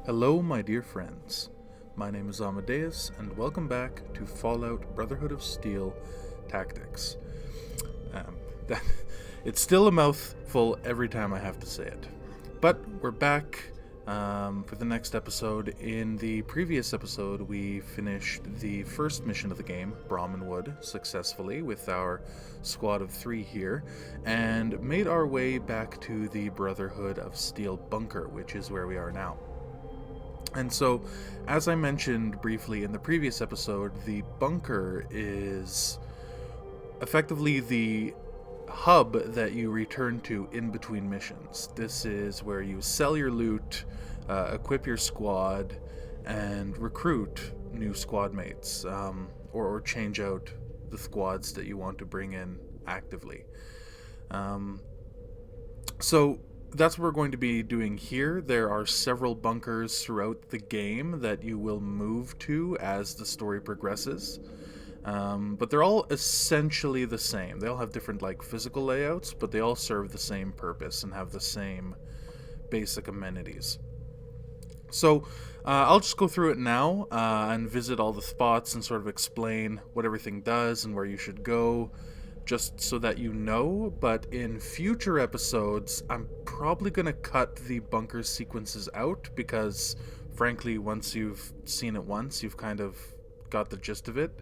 Hello, my dear friends. My name is Amadeus, and welcome back to Fallout Brotherhood of Steel Tactics. That, it's still a mouthful every time I have to say it. But we're back for the next episode. In the previous episode, we finished the first mission of the game, Brahmanwood, successfully with our squad of 3 here, and made our way back to the Brotherhood of Steel bunker, which is where we are now. And so, as I mentioned briefly in the previous episode, the bunker is effectively the hub that you return to in between missions. This is where you sell your loot, equip your squad, and recruit new squad mates, or change out the squads that you want to bring in actively. So that's what we're going to be doing here. There are several bunkers throughout the game that you will move to as the story progresses. But they're all essentially the same. They all have different physical layouts, but they all serve the same purpose and have the same basic amenities. So I'll just go through it now and visit all the spots and sort of explain what everything does and where you should go, just so that you know. But in future episodes, I'm probably going to cut the bunker sequences out because, frankly, once you've seen it once, you've kind of got the gist of it.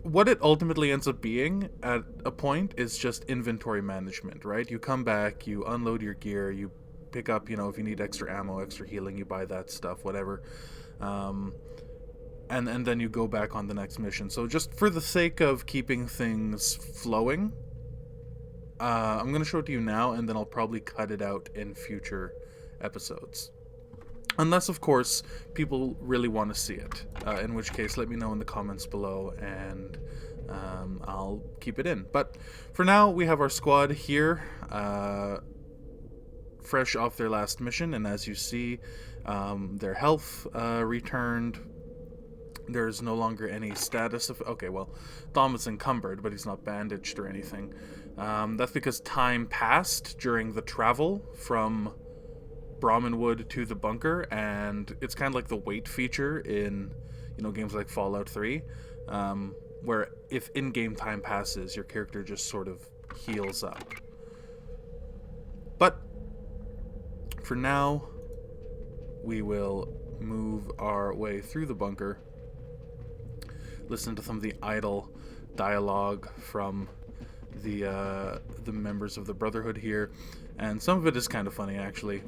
What it ultimately ends up being at a point is just inventory management, right? You come back, you unload your gear, you pick up, if you need extra ammo, extra healing, you buy that stuff, whatever. And then you go back on the next mission. So just for the sake of keeping things flowing, I'm going to show it to you now, and then I'll probably cut it out in future episodes. Unless, of course, people really want to see it. In which case, let me know in the comments below, and I'll keep it in. But for now, we have our squad here, fresh off their last mission, and as you see, their health returned. There's no longer any status of... Okay, well, Dom is encumbered, but he's not bandaged or anything. That's because time passed during the travel from Brahmanwood to the bunker, and it's kind of like the wait feature in, games like Fallout 3, where if in-game time passes, your character just sort of heals up. But for now, we will move our way through the bunker, listen to some of the idle dialogue from the members of the Brotherhood here, and some of it is kind of funny, actually.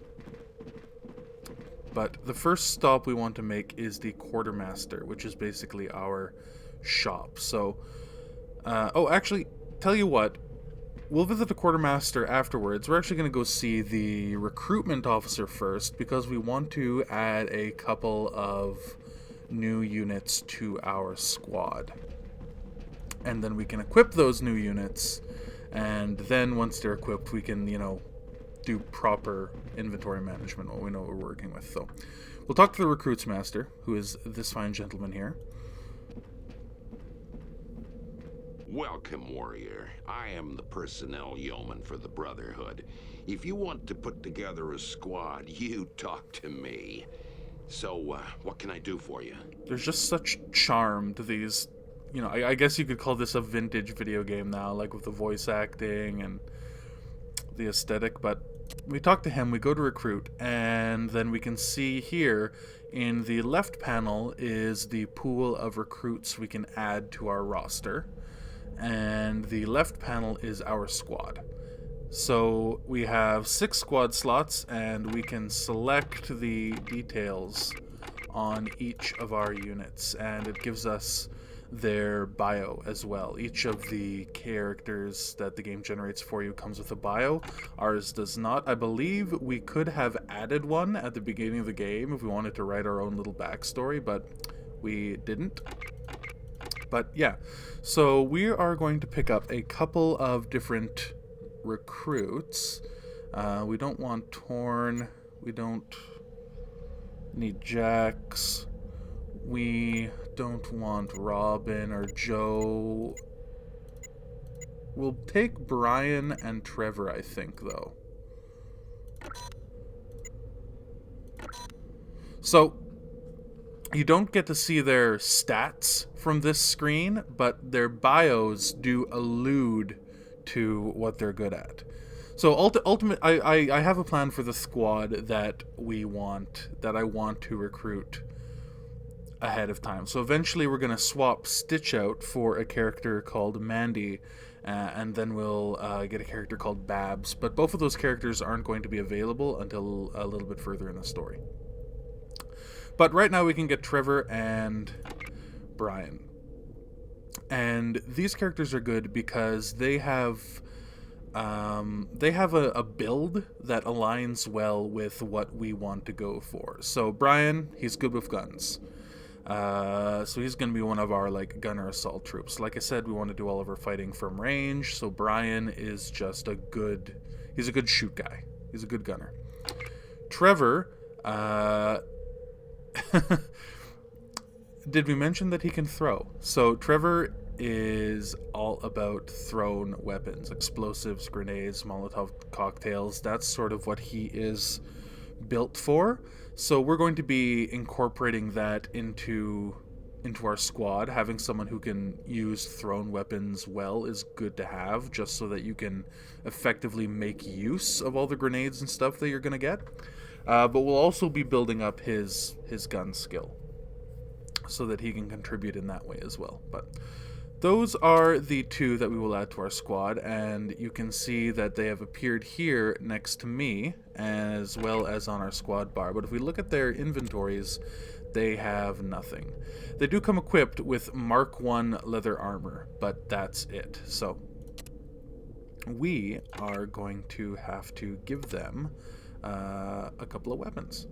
But the first stop we want to make is the quartermaster, which is basically our shop. So, actually, tell you what, we'll visit the quartermaster afterwards. We're actually going to go see the recruitment officer first, because we want to add a couple of new units to our squad. And then we can equip those new units, and then once they're equipped, we can, do proper inventory management, what we know what we're working with. So we'll talk to the recruits master, who is this fine gentleman here. Welcome, warrior. I am the personnel yeoman for the Brotherhood. If you want to put together a squad, you talk to me. So, what can I do for you? There's just such charm to these, I guess you could call this a vintage video game now, like with the voice acting and the aesthetic. But we talk to him, we go to recruit, and then we can see here in the left panel is the pool of recruits we can add to our roster, and the left panel is our squad. So we have 6 squad slots, and we can select the details on each of our units, and it gives us their bio as well. Each of the characters that the game generates for you comes with a bio. Ours does not. I believe we could have added one at the beginning of the game if we wanted to write our own little backstory, but we didn't. But yeah, so we are going to pick up a couple of different recruits. We don't want Torn. We don't need Jax. We don't want Robin or Joe. We'll take Brian and Trevor, I think, though. So you don't get to see their stats from this screen, but their bios do allude to what they're good at. So I have a plan for the squad that I want to recruit ahead of time. So eventually we're going to swap Stitch out for a character called Mandy, and then we'll get a character called Babs. But both of those characters aren't going to be available until a little bit further in the story. But right now we can get Trevor and Brian. And these characters are good because they have a build that aligns well with what we want to go for. So Brian, he's good with guns. So he's going to be one of our like gunner assault troops. Like I said, we want to do all of our fighting from range. So Brian is just he's a good shoot guy. He's a good gunner. Trevor, did we mention that he can throw? So Trevor is all about thrown weapons, explosives, grenades, Molotov cocktails. That's sort of what he is built for. So we're going to be incorporating that into our squad. Having someone who can use thrown weapons well is good to have, just so that you can effectively make use of all the grenades and stuff that you're going to get. But we'll also be building up his gun skill so that he can contribute in that way as well. But those are the two that we will add to our squad, and you can see that they have appeared here next to me as well as on our squad bar. But if we look at their inventories, they have nothing. They do come equipped with Mark 1 leather armor, but that's it. So we are going to have to give them a couple of weapons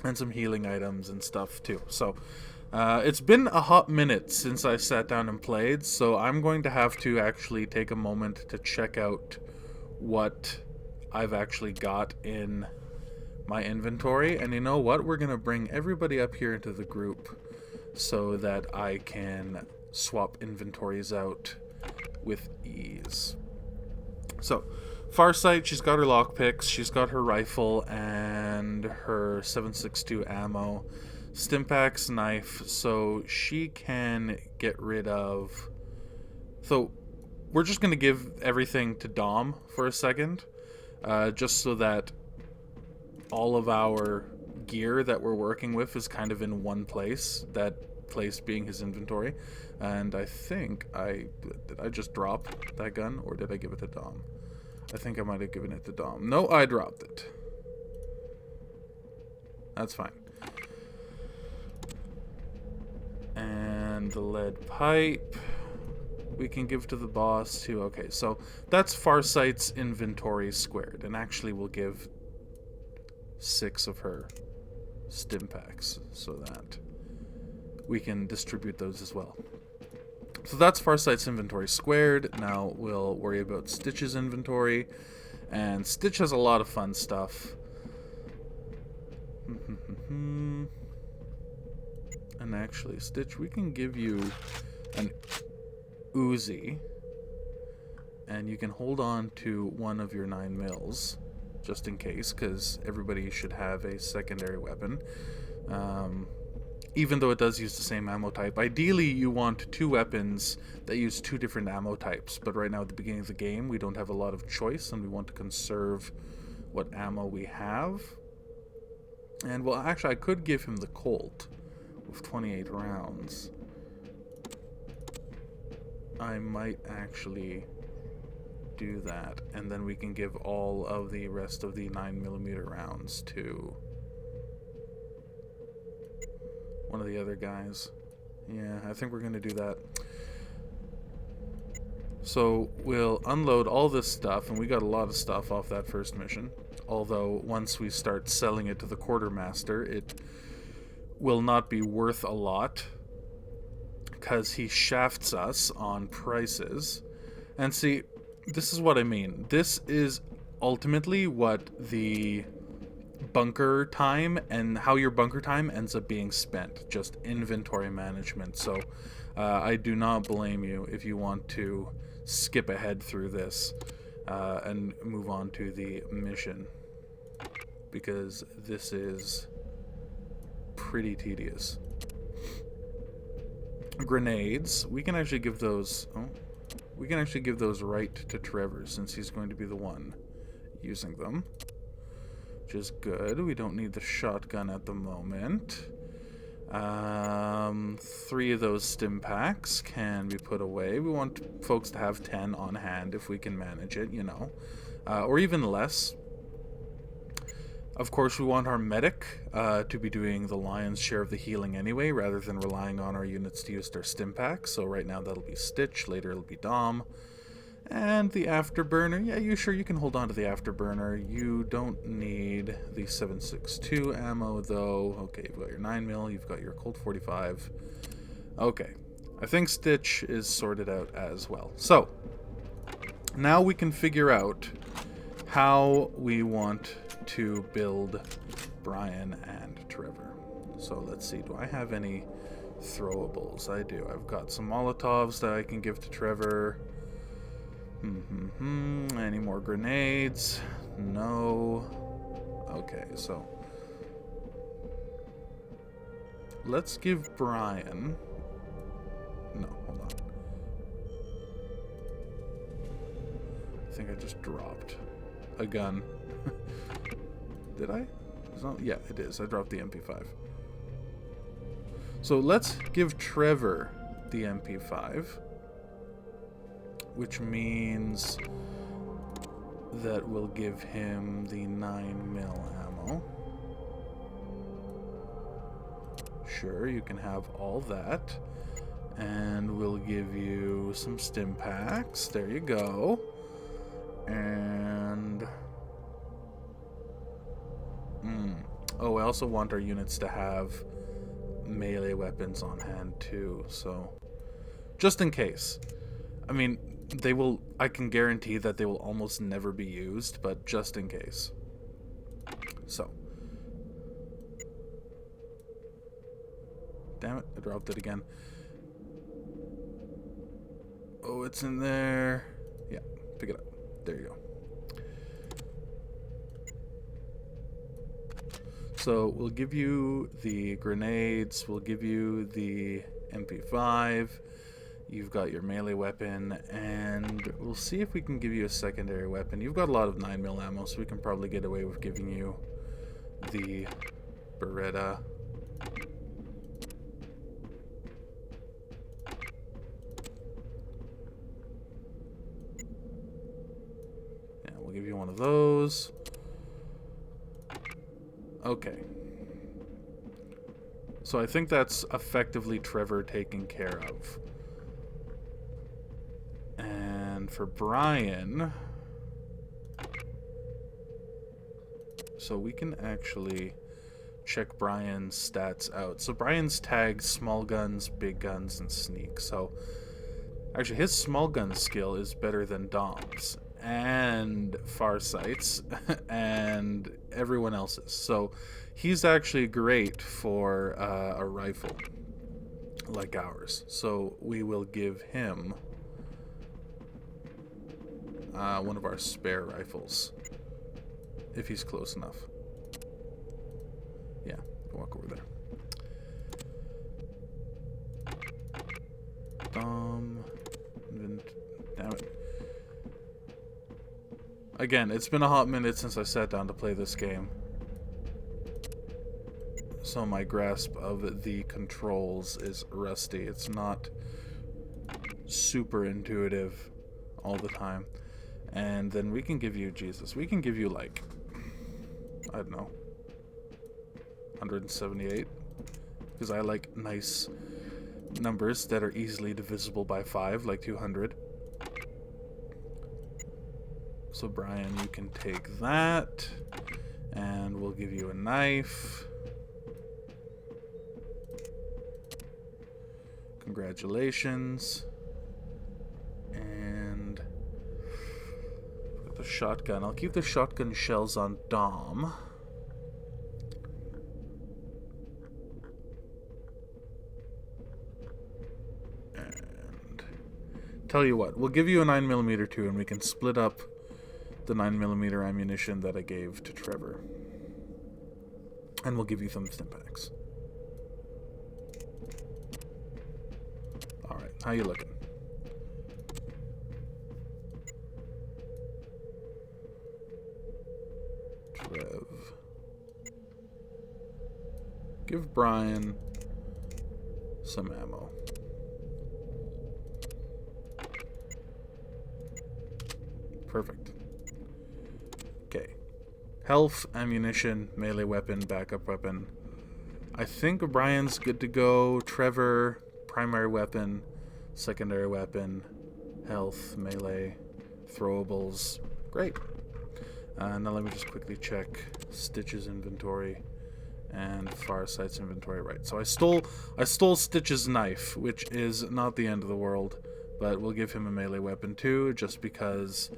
and some healing items and stuff too. So it's been a hot minute since I sat down and played, so I'm going to have to actually take a moment to check out what I've actually got in my inventory. And you know what? We're going to bring everybody up here into the group so that I can swap inventories out with ease. So Farsight, she's got her lockpicks, she's got her rifle and her 7.62 ammo. Stimpak's knife, so she can get rid of... So we're just going to give everything to Dom for a second, just so that all of our gear that we're working with is kind of in one place, that place being his inventory. And I think did I just drop that gun, or did I give it to Dom? I think I might have given it to Dom. No, I dropped it. That's fine. And the lead pipe we can give to the boss too. Okay, so that's Farsight's inventory squared. And actually we'll give 6 of her Stimpaks so that we can distribute those as well. So that's Farsight's inventory squared. Now we'll worry about Stitch's inventory. And Stitch has a lot of fun stuff. And actually, Stitch, we can give you an Uzi. And you can hold on to one of your 9mm, just in case, because everybody should have a secondary weapon. Even though it does use the same ammo type. Ideally, you want 2 weapons that use 2 different ammo types. But right now, at the beginning of the game, we don't have a lot of choice, and we want to conserve what ammo we have. And, well, actually, I could give him the Colt with 28 rounds. I might actually do that. And then we can give all of the rest of the 9mm rounds to one of the other guys. Yeah, I think we're going to do that. So we'll unload all this stuff, and we got a lot of stuff off that first mission. Although once we start selling it to the quartermaster, it will not be worth a lot because he shafts us on prices. And see, this is what I mean. This is ultimately what the bunker time and how your bunker time ends up being spent, just inventory management. So I do not blame you if you want to skip ahead through this and move on to the mission, because this is pretty tedious. Grenades, we can actually give those... Oh, we can actually give those right to Trevor, since he's going to be the one using them. Which is good. We don't need the shotgun at the moment. 3 of those stim packs can be put away. We want folks to have 10 on hand if we can manage it, you know. Or even less. Of course, we want our medic to be doing the lion's share of the healing anyway, rather than relying on our units to use their stim packs. So right now that'll be Stitch, later it'll be Dom. And the afterburner, yeah, you can hold on to the afterburner. You don't need the 7.62 ammo though. Okay, you've got your 9mm, you've got your Colt 45. Okay, I think Stitch is sorted out as well. So, now we can figure out how we want to build Brian and Trevor. So let's see, do I have any throwables? I do. I've got some Molotovs that I can give to Trevor. Any more grenades? No. Okay, so let's give Brian... No, hold on. I think I just dropped a gun. Did I? Yeah, it is. I dropped the MP5. So let's give Trevor the MP5, which means that we'll give him the 9mm ammo. Sure, you can have all that. And we'll give you some stim packs. There you go. And... Oh, I also want our units to have melee weapons on hand too, so... Just in case. I mean, they will... I can guarantee that they will almost never be used, but just in case. So. Damn it, I dropped it again. Oh, it's in there. Yeah, pick it up. There you go. So we'll give you the grenades, we'll give you the MP5, you've got your melee weapon, and we'll see if we can give you a secondary weapon. You've got a lot of 9mm ammo, so we can probably get away with giving you the Beretta. Yeah, we'll give you one of those. Okay. So I think that's effectively Trevor taken care of. And for Brian... So we can actually check Brian's stats out. So Brian's tagged small guns, big guns, and sneak. So actually his small gun skill is better than Dom's. And Farsight's and everyone else's. So he's actually great for a rifle like ours. So we will give him one of our spare rifles if he's close enough. Yeah, walk over there. Damn it. Again, it's been a hot minute since I sat down to play this game, so my grasp of the controls is rusty. It's not super intuitive all the time. And then we can give you, Jesus, we can give you like, I don't know, 178, because I like nice numbers that are easily divisible by 5, like 200. So Brian, you can take that, and we'll give you a knife. Congratulations. And the shotgun. I'll keep the shotgun shells on Dom. And tell you what, we'll give you a 9mm too, and we can split up the 9mm ammunition that I gave to Trevor. And we'll give you some stim packs. How you looking? Trev. Give Brian some ammo. Perfect. Okay. Health, ammunition, melee weapon, backup weapon. I think Brian's good to go. Trevor, primary weapon, secondary weapon, health, melee, throwables. Great. Now let me just quickly check Stitch's inventory and Farsight's inventory. Right. So I stole Stitch's knife, which is not the end of the world, but we'll give him a melee weapon too, just because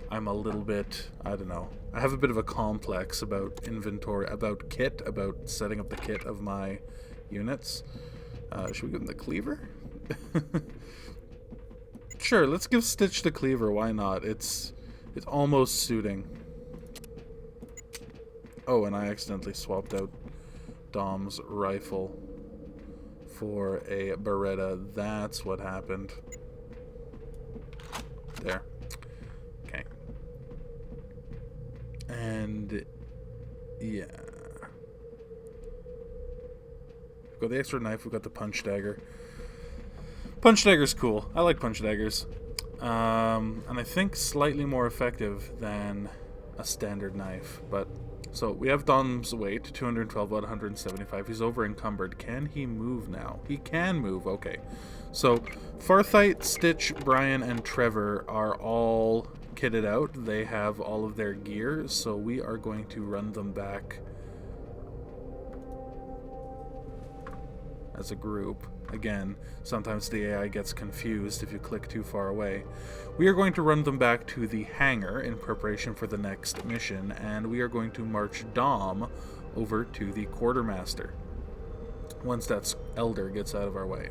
I'm a little bit, I don't know. I have a bit of a complex about inventory, about kit, about setting up the kit of my units. Should we give him the cleaver? Sure, let's give Stitch the cleaver. Why not? It's almost suiting. Oh, and I accidentally swapped out Dom's rifle for a Beretta. That's what happened. There. Okay. And yeah. We've got the extra knife, we've got the punch dagger. Punch dagger's cool. I like punch daggers. And I think slightly more effective than a standard knife. But so we have Dom's weight, 212 out of 175. He's over encumbered. Can he move now? He can move. Okay. So Farsight, Stitch, Brian, and Trevor are all kitted out. They have all of their gear, so we are going to run them back as a group. Again, sometimes the AI gets confused if you click too far away. We are going to run them back to the hangar in preparation for the next mission, and we are going to march Dom over to the quartermaster once that elder gets out of our way.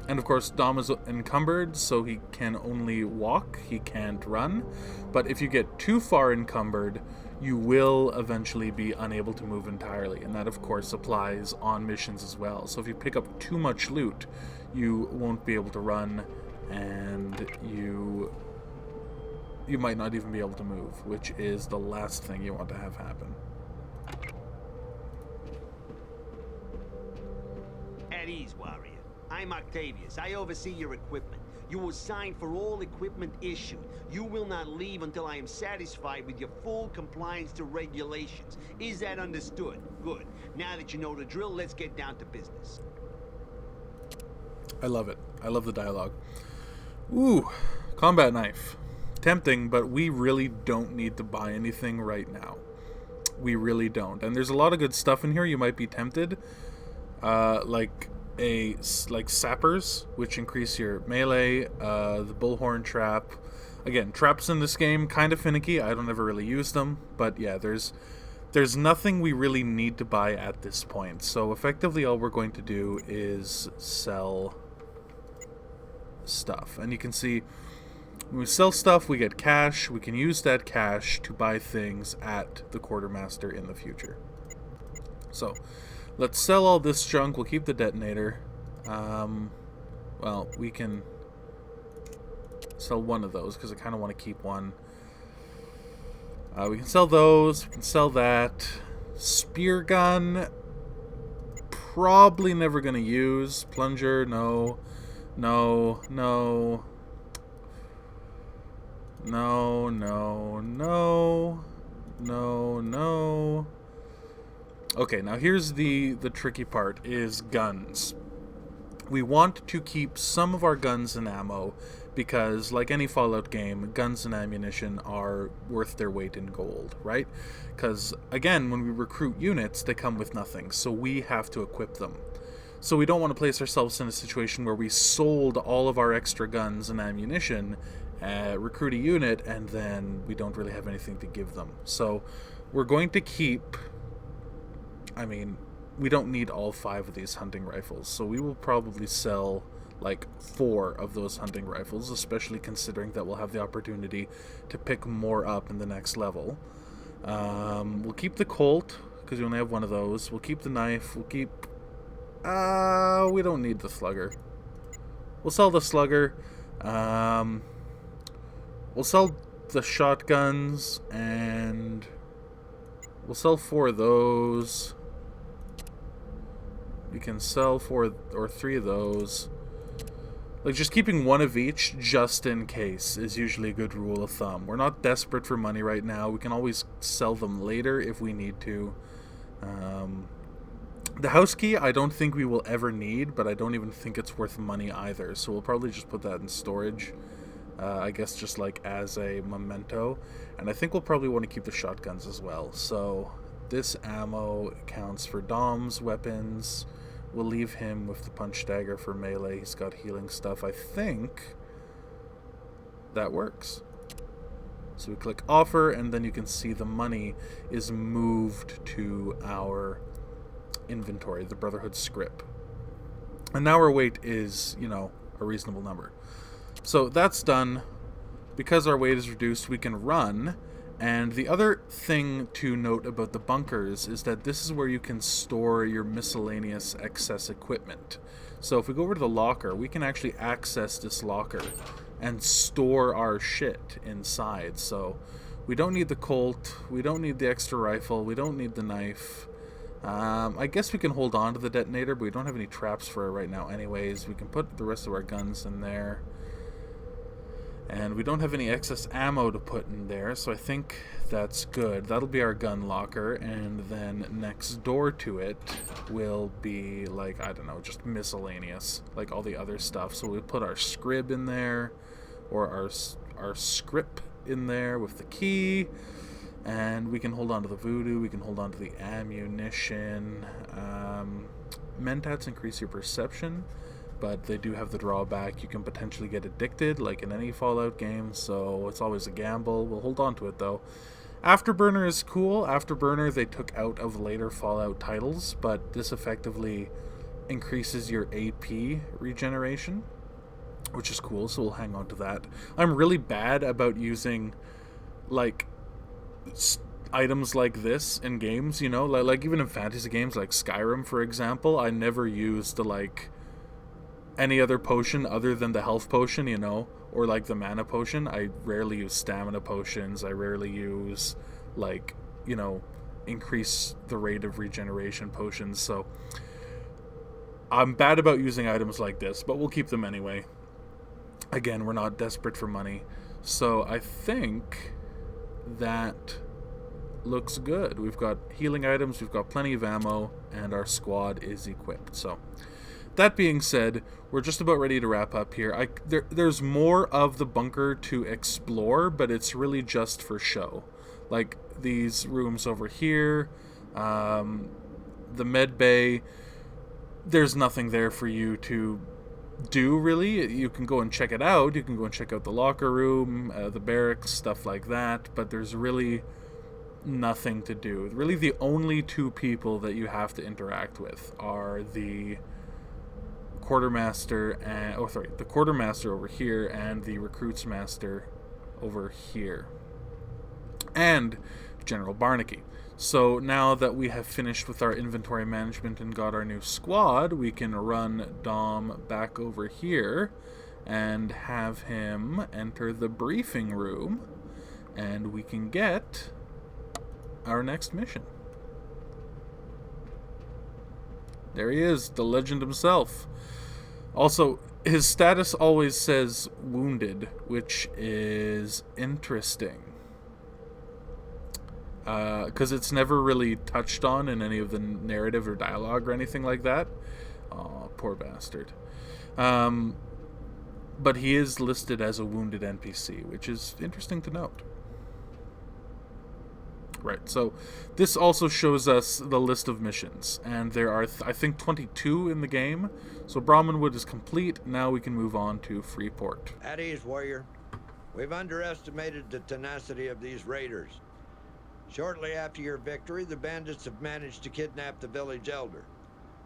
And of course, Dom is encumbered, so he can only walk, he can't run. But if you get too far encumbered, you will eventually be unable to move entirely. And that, of course, applies on missions as well. So if you pick up too much loot, you won't be able to run, and you might not even be able to move, which is the last thing you want to have happen. At ease, warrior. I'm Octavius. I oversee your equipment. You will sign for all equipment issued. You will not leave until I am satisfied with your full compliance to regulations. Is that understood? Good. Now that you know the drill, let's get down to business. I love it. I love the dialogue. Ooh, combat knife. Tempting, but we really don't need to buy anything right now. We really don't. And there's a lot of good stuff in here. You might be tempted. Like sappers, which increase your melee, the bullhorn trap. Again, traps in this game kind of finicky. I don't ever really use them, but yeah, there's nothing we really need to buy at this point. So effectively all we're going to do is sell stuff. And you can see when we sell stuff, we get cash. We can use that cash to buy things at the quartermaster in the future. So let's sell all this junk. We'll keep the detonator. Well, we can sell one of those because I kind of want to keep one. We can sell those. We can sell that. Spear gun. Probably never going to use. Plunger, no. No, no. No, no, no. No, no. Okay, now here's the tricky part, is guns. We want to keep some of our guns and ammo because, like any Fallout game, guns and ammunition are worth their weight in gold, right? Because, again, when we recruit units, they come with nothing, so we have to equip them. So we don't want to place ourselves in a situation where we sold all of our extra guns and ammunition, recruit a unit, and then we don't really have anything to give them. So we're going to keep... I mean, we don't need all 5 of these hunting rifles, so we will probably sell like 4 of those hunting rifles, especially considering that we'll have the opportunity to pick more up in the next level. We'll keep the Colt, because we only have one of those. We'll keep the knife. We'll keep We don't need the slugger. We'll sell the slugger. We'll sell the shotguns, and we'll sell 4 of those. We can sell 4 or 3 of those. Like, just keeping 1 of each just in case is usually a good rule of thumb. We're not desperate for money right now. We can always sell them later if we need to. The house key I don't think we will ever need, but I don't even think it's worth money either. So we'll probably just put that in storage. I guess just like as a memento. And I think we'll probably want to keep the shotguns as well. So this ammo counts for Dom's weapons. We'll leave him with the punch dagger for melee. He's got healing stuff. I think that works. So we click offer, and then you can see the money is moved to our inventory, the Brotherhood script. And now our weight is, you know, a reasonable number. So that's done. Because our weight is reduced, we can run. And the other thing to note about the bunkers is that this is where you can store your miscellaneous excess equipment. So if we go over to the locker, we can actually access this locker and store our shit inside. So we don't need the Colt, we don't need the extra rifle, we don't need the knife. I guess we can hold on to the detonator, but we don't have any traps for it right now anyways. We can put the rest of our guns in there. And we don't have any excess ammo to put in there, so I think that's good. That'll be our gun locker, and then next door to it will be, like, I don't know, just miscellaneous, like all the other stuff. So we'll put our scrib in there, or our script in there with the key, and we can hold on to the voodoo, we can hold on to the ammunition. Mentats increase your perception, but they do have the drawback. You can potentially get addicted, like in any Fallout game, so it's always a gamble. We'll hold on to it, though. Afterburner is cool. Afterburner they took out of later Fallout titles, but this effectively increases your AP regeneration, which is cool, so we'll hang on to that. I'm really bad about using, like, items like this in games, you know? Like even in fantasy games like Skyrim, for example, I never used the, like, any other potion other than the health potion, you know, or like the mana potion. I rarely use stamina potions. I rarely use, like, you know, increase the rate of regeneration potions. So I'm bad about using items like this, but we'll keep them anyway. Again, we're not desperate for money. So I think that looks good. We've got healing items, we've got plenty of ammo, and our squad is equipped. So that being said, we're just about ready to wrap up here. There's more of the bunker to explore, but it's really just for show. Like these rooms over here, the med bay, there's nothing there for you to do, really. You can go and check it out. You can go and check out the locker room, the barracks, stuff like that, but there's really nothing to do. Really, the only 2 people that you have to interact with are the quartermaster and the quartermaster over here and the recruits master over here, and General Barnaky. So now that we have finished with our inventory management and got our new squad, we can run Dom back over here and have him enter the briefing room, and we can get our next mission. There he is, the legend himself. Also, his status always says wounded, which is interesting. Because it's never really touched on in any of the narrative or dialogue or anything like that. Oh, poor bastard. But he is listed as a wounded NPC, which is interesting to note. Right, so this also shows us the list of missions, and there are, I think, 22 in the game. So Brahmanwood is complete. Now we can move on to Freeport. At ease, warrior. We've underestimated the tenacity of these raiders. Shortly after your victory, the bandits have managed to kidnap the village elder.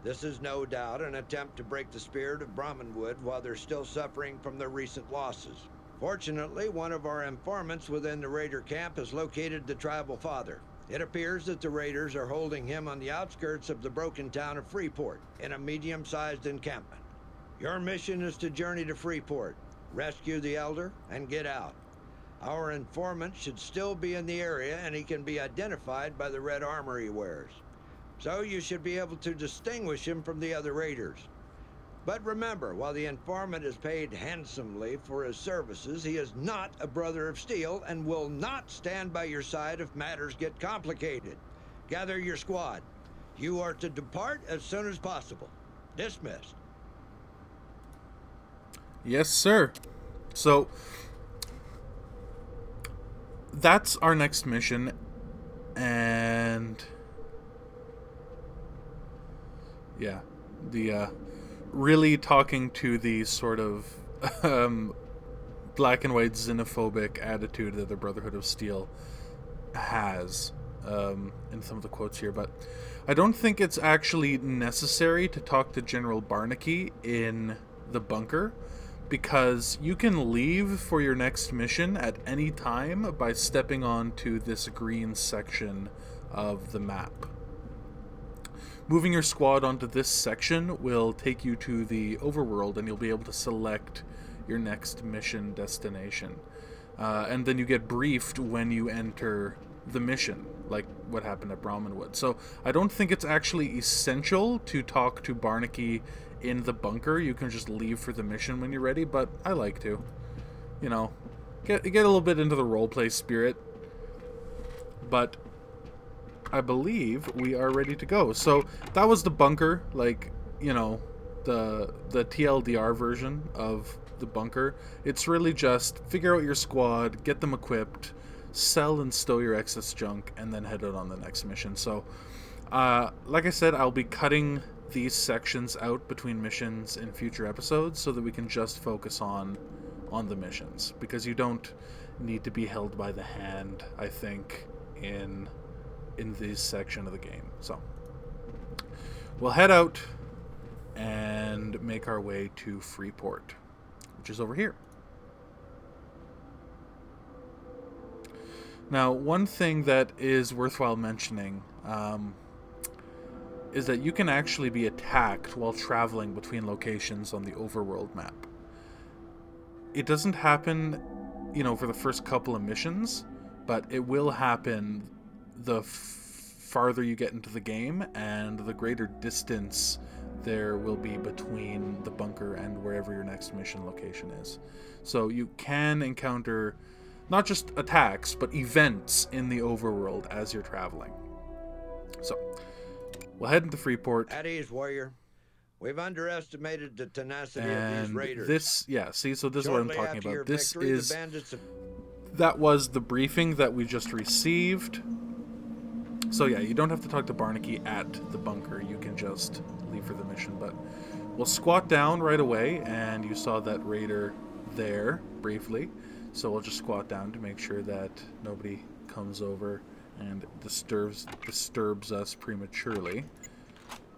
This is no doubt an attempt to break the spirit of Brahmanwood while they're still suffering from their recent losses. Fortunately, one of our informants within the raider camp has located the tribal father. It appears that the raiders are holding him on the outskirts of the broken town of Freeport in a medium-sized encampment. Your mission is to journey to Freeport, rescue the Elder, and get out. Our informant should still be in the area, and he can be identified by the red armor he wears. So you should be able to distinguish him from the other raiders. But remember, while the informant is paid handsomely for his services, he is not a Brother of Steel and will not stand by your side if matters get complicated. Gather your squad. You are to depart as soon as possible. Dismissed. Yes, sir. So, that's our next mission, and yeah, the really talking to the sort of black and white xenophobic attitude that the Brotherhood of Steel has in some of the quotes here, but I don't think it's actually necessary to talk to General Barnaky in the bunker, because you can leave for your next mission at any time by stepping onto this green section of the map. Moving your squad onto this section will take you to the overworld, and you'll be able to select your next mission destination. And then you get briefed when you enter the mission, like what happened at Brahmanwood. So I don't think it's actually essential to talk to Barnaky in the bunker. You can just leave for the mission when you're ready, but I like to. You know, get a little bit into the roleplay spirit. But I believe we are ready to go. So that was the bunker, like, you know, the TLDR version of the bunker. It's really just figure out your squad, get them equipped, sell and stow your excess junk, and then head out on the next mission. So, like I said, I'll be cutting these sections out between missions in future episodes so that we can just focus on the missions, because you don't need to be held by the hand, I think, in this section of the game. So we'll head out and make our way to Freeport, which is over here. Now, one thing that is worthwhile mentioning is that you can actually be attacked while traveling between locations on the overworld map. It doesn't happen, you know, for the first couple of missions, but it will happen the farther you get into the game, and the greater distance there will be between the bunker and wherever your next mission location is. So you can encounter not just attacks, but events in the overworld as you're traveling. So we'll head into Freeport. At ease, warrior. We've underestimated the tenacity of these raiders. This, yeah, see, so this is what I'm talking about. This victory, is, that was the briefing that we just received. So yeah, you don't have to talk to Barnaky at the bunker. You can just leave for the mission. But we'll squat down right away, and you saw that raider there briefly. So we'll just squat down to make sure that nobody comes over and disturbs us prematurely.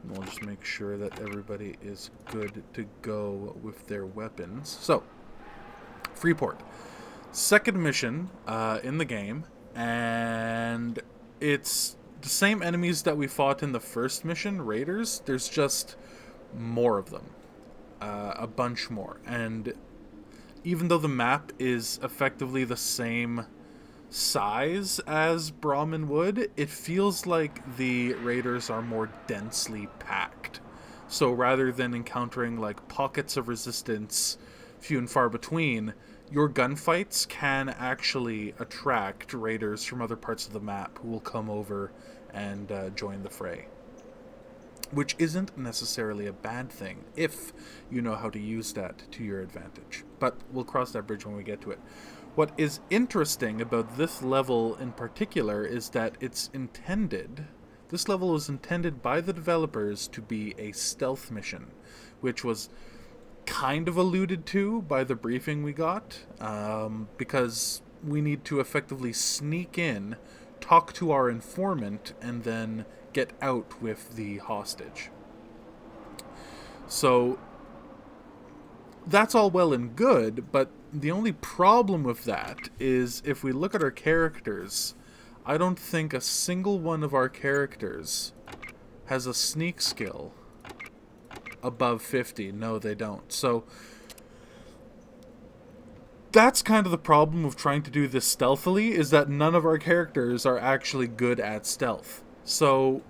And we'll just make sure that everybody is good to go with their weapons. So, Freeport. Second mission in the game, and it's the same enemies that we fought in the first mission, raiders. There's just more of them. A bunch more. And even though the map is effectively the same size as Brahmanwood, it feels like the raiders are more densely packed. So rather than encountering like pockets of resistance few and far between, your gunfights can actually attract raiders from other parts of the map who will come over and join the fray. Which isn't necessarily a bad thing if you know how to use that to your advantage. But we'll cross that bridge when we get to it. What is interesting about this level in particular is that this level was intended by the developers to be a stealth mission, which was kind of alluded to by the briefing we got, because we need to effectively sneak in, talk to our informant, and then get out with the hostage. So that's all well and good, but the only problem with that is if we look at our characters, I don't think a single one of our characters has a sneak skill above 50. No, they don't. So that's kind of the problem of trying to do this stealthily, is that none of our characters are actually good at stealth. So,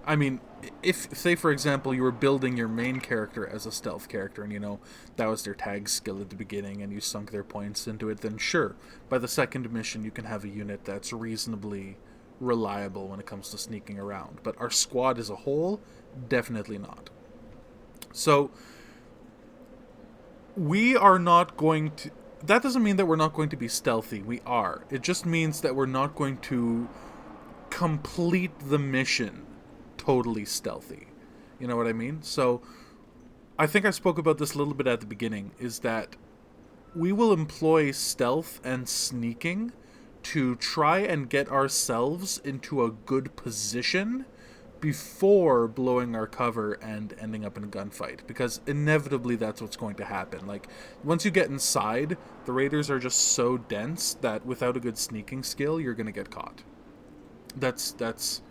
I mean, if, say, for example, you were building your main character as a stealth character, and, you know, that was their tag skill at the beginning, and you sunk their points into it, then sure, by the second mission, you can have a unit that's reasonably reliable when it comes to sneaking around. But our squad as a whole, definitely not. So, we are not going to... That doesn't mean that we're not going to be stealthy. We are. It just means that we're not going to complete the mission totally stealthy. You know what I mean? So, I think I spoke about this a little bit at the beginning, is that we will employ stealth and sneaking to try and get ourselves into a good position before blowing our cover and ending up in a gunfight, because inevitably that's what's going to happen. Like, once you get inside, the raiders are just so dense that without a good sneaking skill, you're going to get caught. That's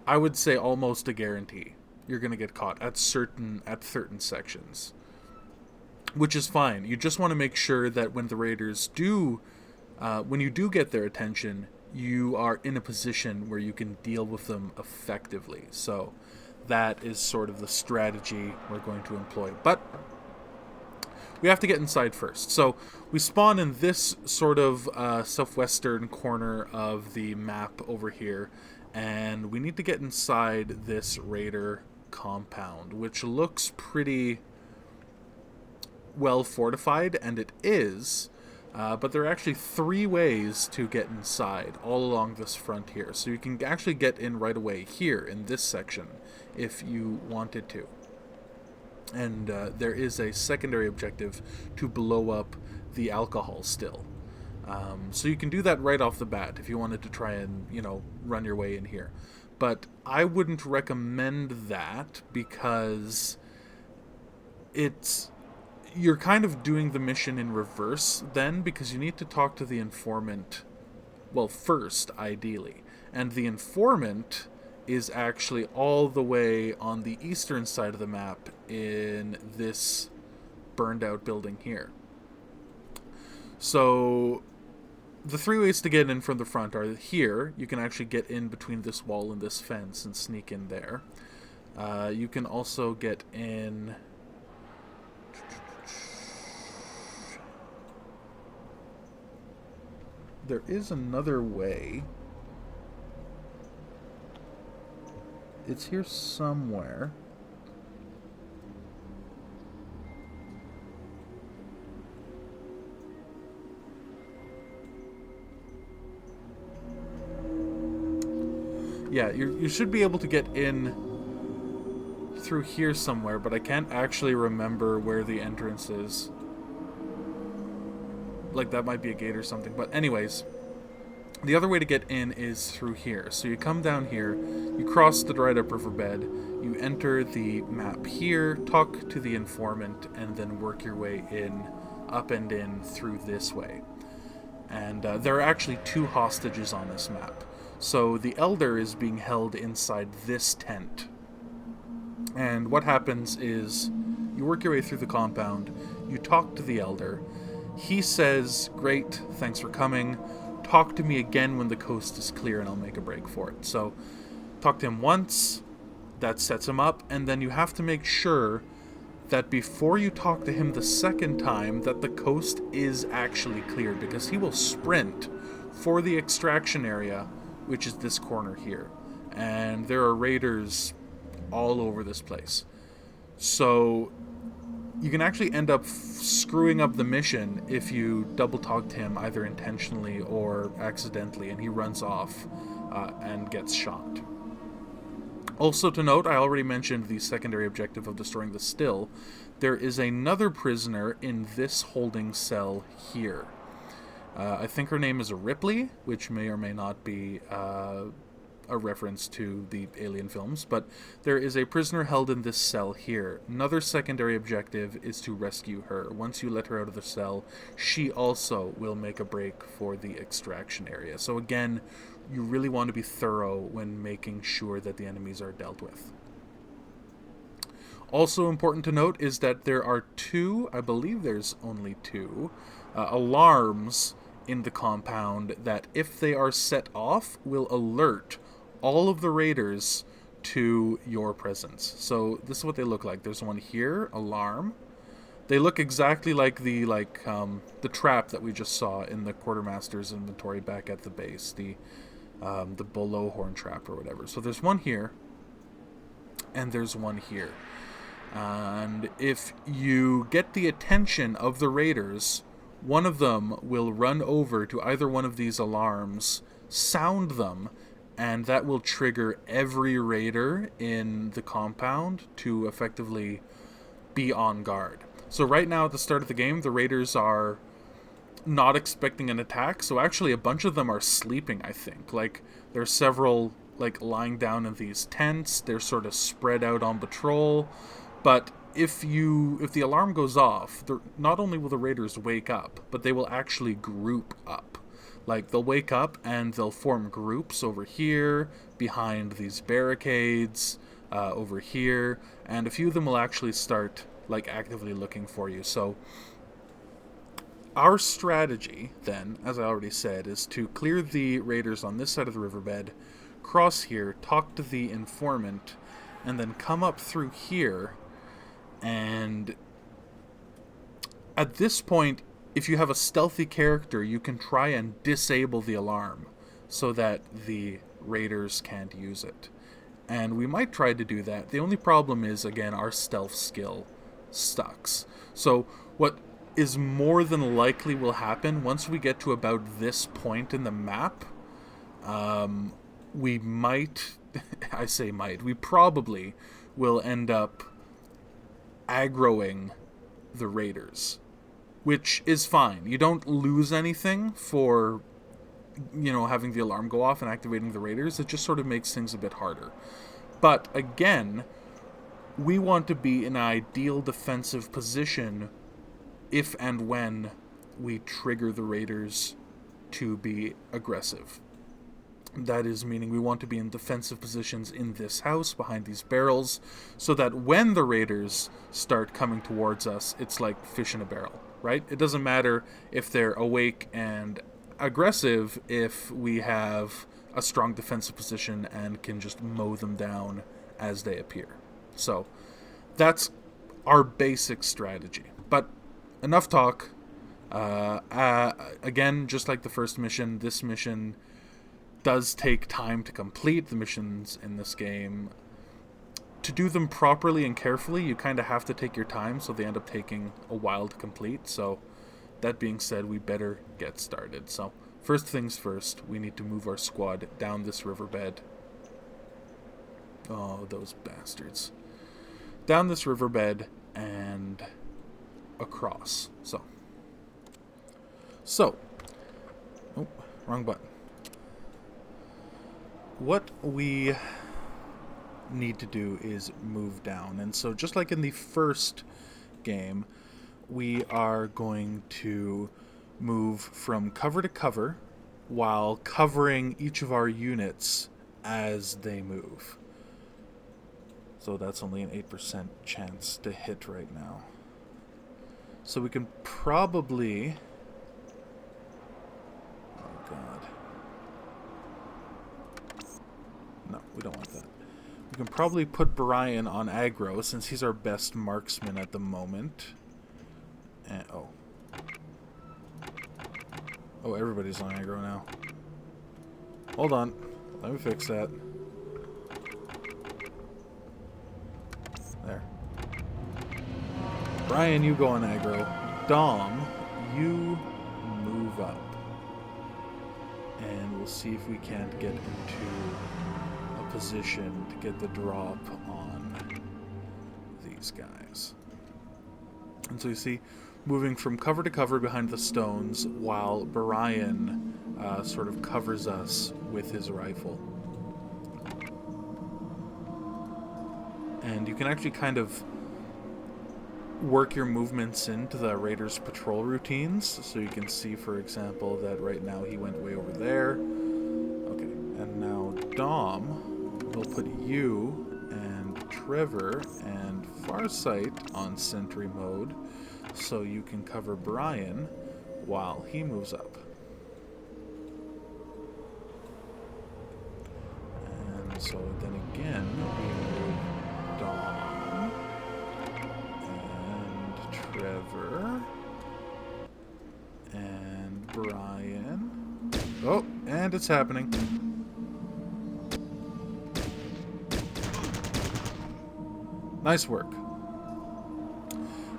I would say almost a guarantee. You're going to get caught at certain sections, which is fine. You just want to make sure that when the raiders do when you do get their attention, you are in a position where you can deal with them effectively. So that is sort of the strategy we're going to employ. But we have to get inside first. So we spawn in this sort of southwestern corner of the map over here, and we need to get inside this raider compound, which looks pretty well fortified, and it is. But there are actually 3 ways to get inside all along this front here. So you can actually get in right away here in this section if you wanted to. And there is a secondary objective to blow up the alcohol still. So you can do that right off the bat if you wanted to try and, you know, run your way in here. But I wouldn't recommend that, because you're kind of doing the mission in reverse then, because you need to talk to the informant, well, first, ideally. And the informant is actually all the way on the eastern side of the map in this burned out building here. So the 3 ways to get in from the front are here. You can actually get in between this wall and this fence and sneak in there. You can also get in... There is another way. It's here somewhere. Yeah, you should be able to get in through here somewhere, but I can't actually remember where the entrance is. Like, that might be a gate or something. But anyways, the other way to get in is through here. So you come down here, you cross the dried up riverbed, you enter the map here, talk to the informant, and then work your way in, up and in through this way. And there are actually 2 hostages on this map. So the Elder is being held inside this tent. And what happens is, you work your way through the compound, you talk to the Elder. He says, "Great, thanks for coming. Talk to me again when the coast is clear and I'll make a break for it." So, talk to him once, that sets him up, and then you have to make sure that before you talk to him the second time, that the coast is actually clear, because he will sprint for the extraction area, which is this corner here. And there are raiders all over this place. So you can actually end up screwing up the mission if you double talk to him either intentionally or accidentally, and he runs off and gets shot. Also to note, I already mentioned the secondary objective of destroying the still. There is another prisoner in this holding cell here. I think her name is Ripley, which may or may not be a reference to the Alien films, but there is a prisoner held in this cell here. Another secondary objective is to rescue her. Once you let her out of the cell, she also will make a break for the extraction area. So again, you really want to be thorough when making sure that the enemies are dealt with. Also important to note is that there are two, I believe there's only two, alarms in the compound that, if they are set off, will alert all of the raiders to your presence. So this is what they look like. There's one here, alarm. They look exactly like the trap that we just saw in the quartermaster's inventory back at the base, the blowhorn trap or whatever. So there's one here, and there's one here. And if you get the attention of the raiders, one of them will run over to either one of these alarms, sound them, and that will trigger every raider in the compound to effectively be on guard. So right now at the start of the game, the raiders are not expecting an attack, so actually a bunch of them are sleeping, I think. Like, there's several, like, lying down in these tents. They're sort of spread out on patrol. But if the alarm goes off, not only will the raiders wake up, but they will actually group up. Like, they'll wake up and they'll form groups over here, behind these barricades, over here, and a few of them will actually start, like, actively looking for you. So our strategy, then, as I already said, is to clear the raiders on this side of the riverbed, cross here, talk to the informant, and then come up through here. And at this point, if you have a stealthy character, you can try and disable the alarm so that the raiders can't use it. And we might try to do that. The only problem is, again, our stealth skill sucks. So what is more than likely will happen, once we get to about this point in the map, we might, I say might, we probably will end up aggroing the raiders, which is fine. You don't lose anything for, having the alarm go off and activating the raiders. It just sort of makes things a bit harder. But again, we want to be in an ideal defensive position if and when we trigger the raiders to be aggressive. That is, meaning we want to be in defensive positions in this house, behind these barrels, so that when the raiders start coming towards us, it's like fish in a barrel, right? It doesn't matter if they're awake and aggressive if we have a strong defensive position and can just mow them down as they appear. So that's our basic strategy. But enough talk. Again, just like the first mission, this mission does take time to complete. The missions in this game, to do them properly and carefully, you kind of have to take your time, so they end up taking a while to complete. So that being said, we better get started. So first things first, we need to move our squad down this riverbed. Oh, those bastards. Down this riverbed and across. So oh, wrong button. What we need to do is move down. And so just like in the first game, we are going to move from cover to cover while covering each of our units as they move. So that's only an 8% chance to hit right now. So we can probably... Oh god. No, we don't want that. We can probably put Brian on aggro, since he's our best marksman at the moment. And, oh, everybody's on aggro now. Hold on. Let me fix that. There. Brian, you go on aggro. Dom, you move up. And we'll see if we can't get into position to get the drop on these guys. And so you see, moving from cover to cover behind the stones while Brian sort of covers us with his rifle. And you can actually kind of work your movements into the raiders' patrol routines. So you can see, for example, that right now he went way over there. Okay, and now Dom will put you and Trevor and Farsight on sentry mode, so you can cover Brian while he moves up. And so then again, we move Dom and Trevor and Brian. Oh, and it's happening. Nice work.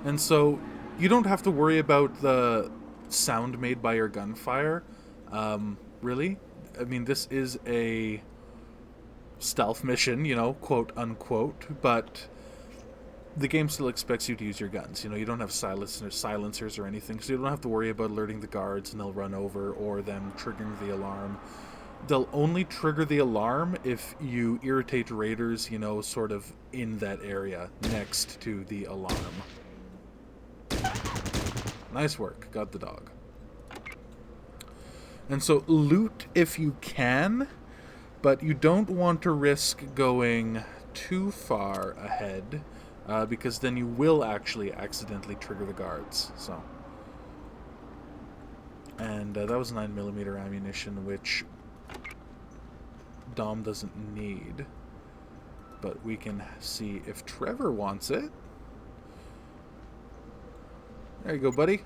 And so you don't have to worry about the sound made by your gunfire, really. I mean, this is a stealth mission, you know, quote unquote, but the game still expects you to use your guns. You know, you don't have silencers or anything, so you don't have to worry about alerting the guards and they'll run over, or them triggering the alarm. They'll only trigger the alarm if you irritate raiders, you know, sort of in that area next to the alarm. Nice work. Got the dog. And so loot if you can, but you don't want to risk going too far ahead, because then you will actually accidentally trigger the guards. So, and that was 9mm ammunition, which Dom doesn't need, but we can see if Trevor wants it. There you go, buddy.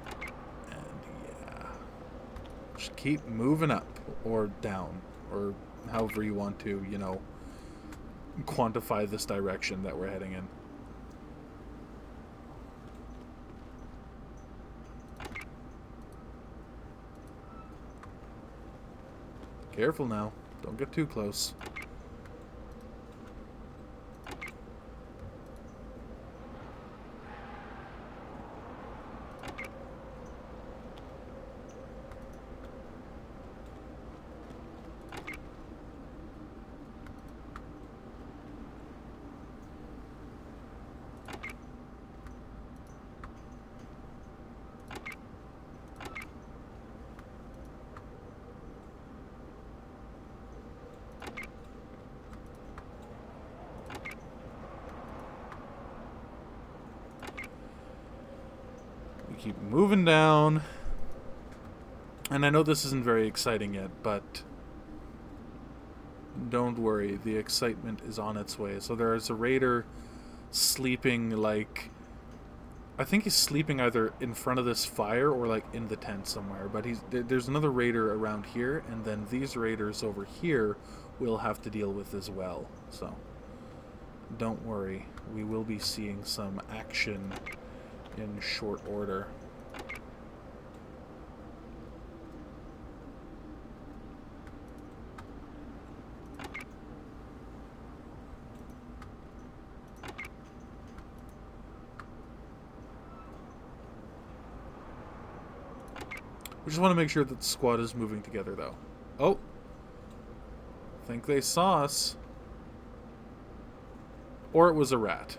And yeah, just keep moving up or down, or however you want to, you know, quantify this direction that we're heading in. Careful now. Don't get too close. Keep moving down. And I know this isn't very exciting yet, but don't worry, the excitement is on its way. So there's a raider sleeping, like, I think he's sleeping either in front of this fire or like in the tent somewhere, but there's another raider around here, and then these raiders over here we'll have to deal with as well. So don't worry, we will be seeing some action in short order. We just want to make sure that the squad is moving together, though. Oh! I think they saw us. Or it was a rat.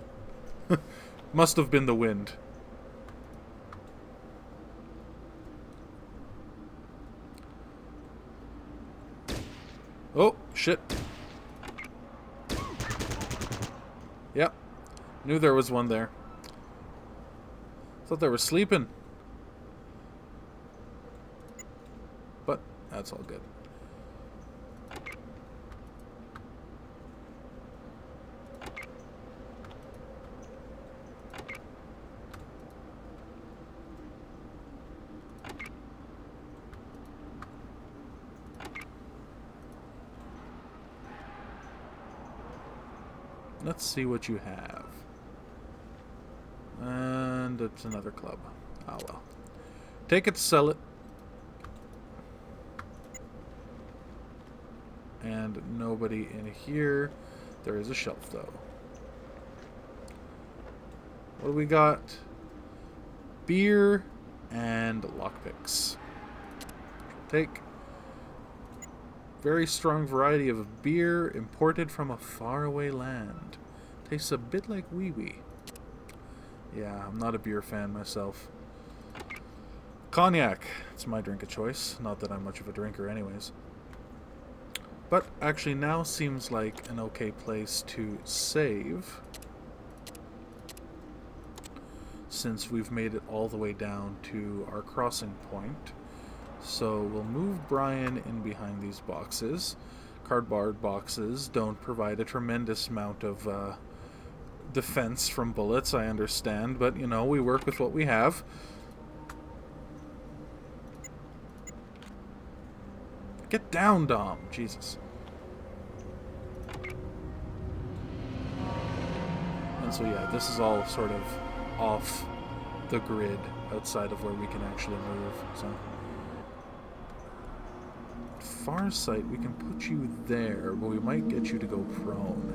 Must have been the wind. Oh, shit. Yep. Knew there was one there. Thought they were sleeping. But that's all good. Let's see what you have. And it's another club. Oh well. Take it, sell it. And nobody in here. There is a shelf though. What do we got? Beer and lockpicks. Take. Very strong variety of beer imported from a faraway land. Tastes a bit like wee-wee. Yeah, I'm not a beer fan myself. Cognac. It's my drink of choice. Not that I'm much of a drinker anyways. But actually now seems like an okay place to save, since we've made it all the way down to our crossing point. So we'll move Brian in behind these boxes. Cardboard boxes don't provide a tremendous amount of defense from bullets, I understand, but you know, we work with what we have. Get down, Dom. Jesus. And so yeah, this is all sort of off the grid, outside of where we can actually move. So far sight, we can put you there, but we might get you to go prone.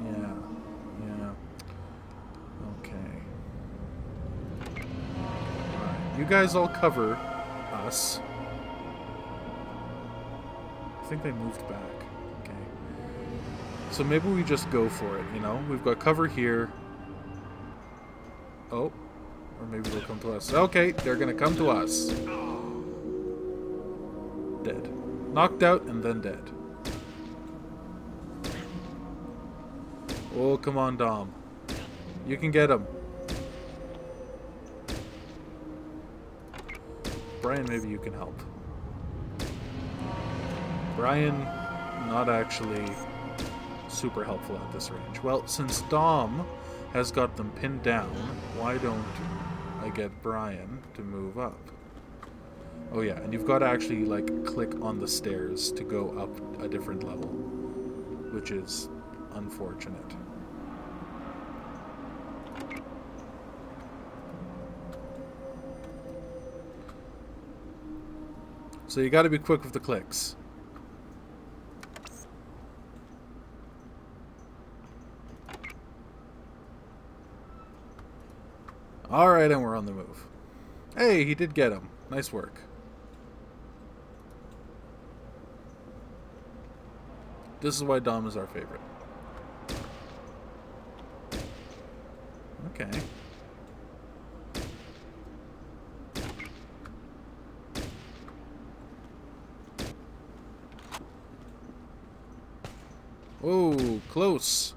Yeah. Okay. Alright, you guys all cover us. I think they moved back. Okay. So maybe we just go for it, you know? We've got cover here. Oh. Or maybe they'll come to us. Okay, they're gonna come to us. Dead. Knocked out and then dead. Oh, come on, Dom. You can get him. Brian, maybe you can help. Brian, not actually super helpful at this range. Well, since Dom has got them pinned down, why don't I get Brian to move up? Oh yeah, and you've got to actually, like, click on the stairs to go up a different level, which is unfortunate. So you got to be quick with the clicks. Alright, and we're on the move. Hey, he did get him. Nice work. This is why Dom is our favorite. Okay. Oh, close.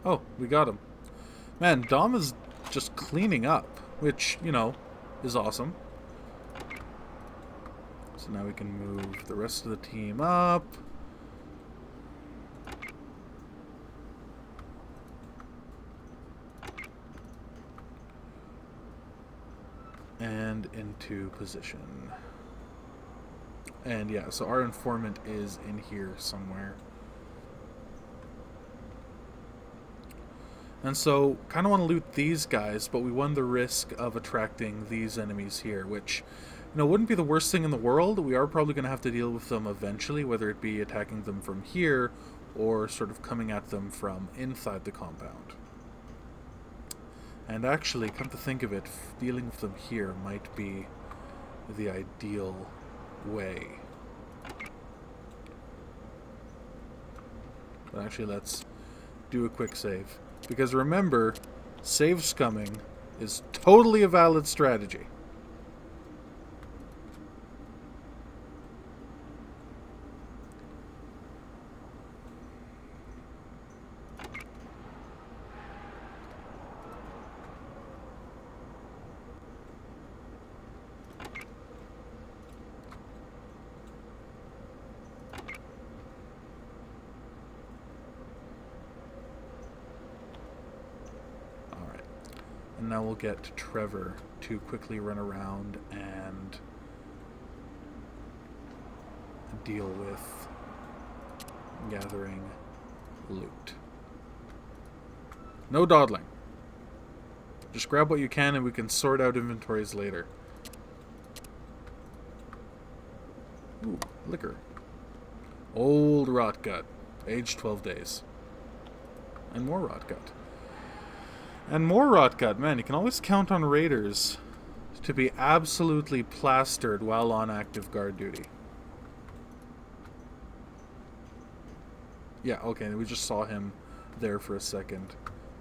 Oh, we got him. Man, Dom is just cleaning up, which, you know, is awesome. So now we can move the rest of the team up. And into position. And yeah, so our informant is in here somewhere. And so, kind of want to loot these guys, but we run the risk of attracting these enemies here, which, you know, wouldn't be the worst thing in the world. We are probably going to have to deal with them eventually, whether it be attacking them from here or sort of coming at them from inside the compound. And actually, come to think of it, dealing with them here might be the ideal way. But actually, let's do a quick save. Because remember, save scumming is totally a valid strategy. And now we'll get Trevor to quickly run around and deal with gathering loot. No dawdling. Just grab what you can and we can sort out inventories later. Ooh, liquor. Old rot gut. Aged 12 days. And more rot gut. And more rot gut. Man, you can always count on raiders to be absolutely plastered while on active guard duty. Yeah, okay, we just saw him there for a second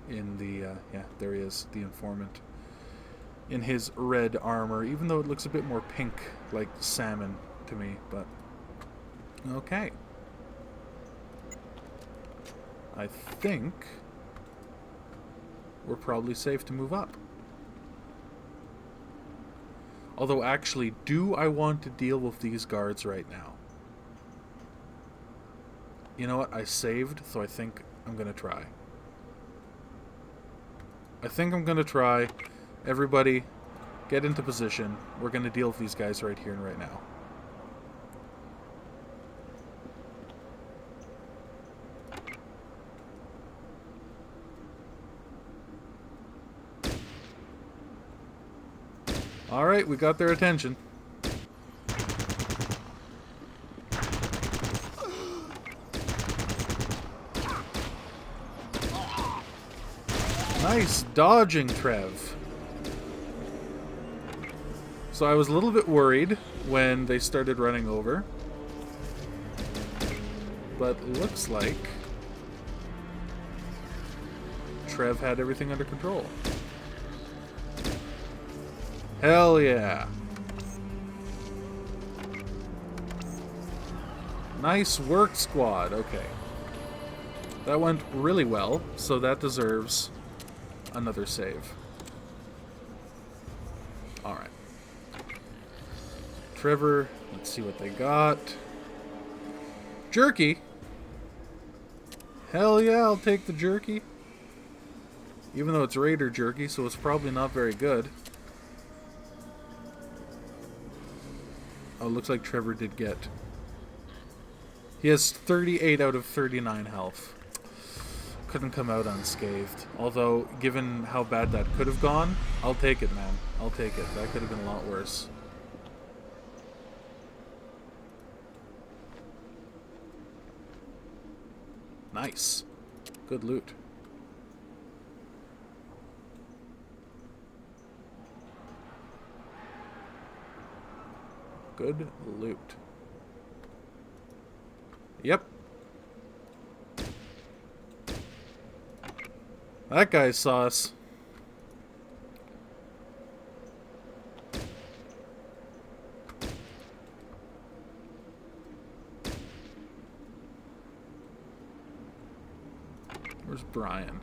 in the, yeah, there he is, the informant. In his red armor, even though it looks a bit more pink, like salmon to me, but okay. I think we're probably safe to move up. Although, actually, do I want to deal with these guards right now? You know what? I saved, so I think I'm going to try. I think I'm going to try. Everybody, get into position. We're going to deal with these guys right here and right now. Alright, we got their attention. Nice dodging, Trev. So I was a little bit worried when they started running over. But looks like Trev had everything under control. Hell yeah. Nice work, squad. Okay. That went really well, so that deserves another save. Alright. Trevor, let's see what they got. Jerky? Hell yeah, I'll take the jerky. Even though it's Raider jerky, so it's probably not very good. Oh, looks like Trevor did get... He has 38 out of 39 health. Couldn't come out unscathed. Although, given how bad that could have gone, I'll take it, man. I'll take it. That could have been a lot worse. Nice. Good loot. Good loot. Yep. That guy's sauce. Where's Brian?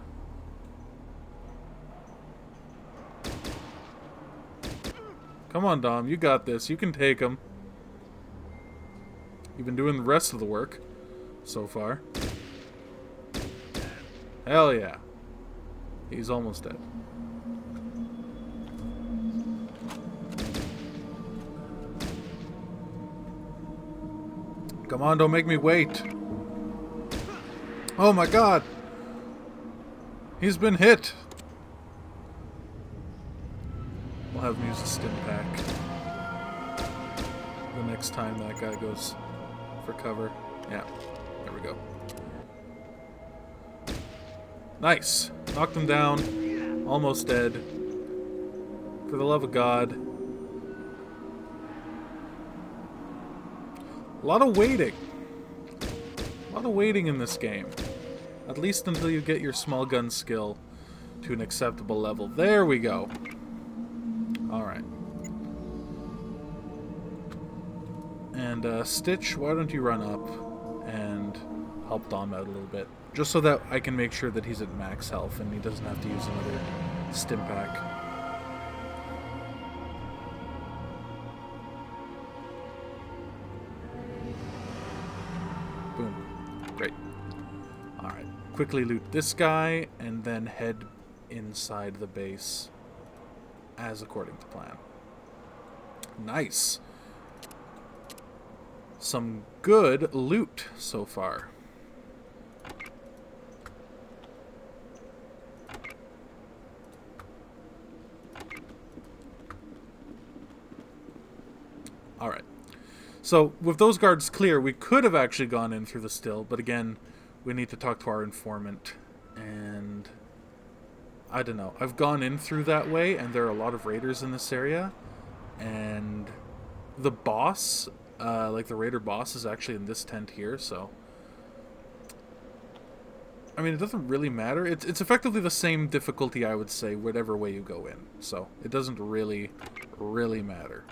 Come on, Dom. You got this. You can take him. You've been doing the rest of the work so far. Hell yeah. He's almost dead. Come on, don't make me wait. Oh my god. He's been hit. We'll have him use a stim pack the next time that guy goes for cover. Yeah, there we go. Nice. Knocked him down. Almost dead. For the love of God. A lot of waiting. A lot of waiting in this game. At least until you get your small gun skill to an acceptable level. There we go. Alright. And Stitch, why don't you run up and help Dom out a little bit. Just so that I can make sure that he's at max health and he doesn't have to use another stim pack. Boom. Great. Alright. Quickly loot this guy and then head inside the base as according to plan. Nice. Some good loot so far. Alright. So, with those guards clear, we could have actually gone in through the still, but again, we need to talk to our informant, and I don't know. I've gone in through that way, and there are a lot of raiders in this area, and the boss, like the raider boss, is actually in this tent here, so I mean, it doesn't really matter. It's effectively the same difficulty, I would say, whatever way you go in, so it doesn't really matter.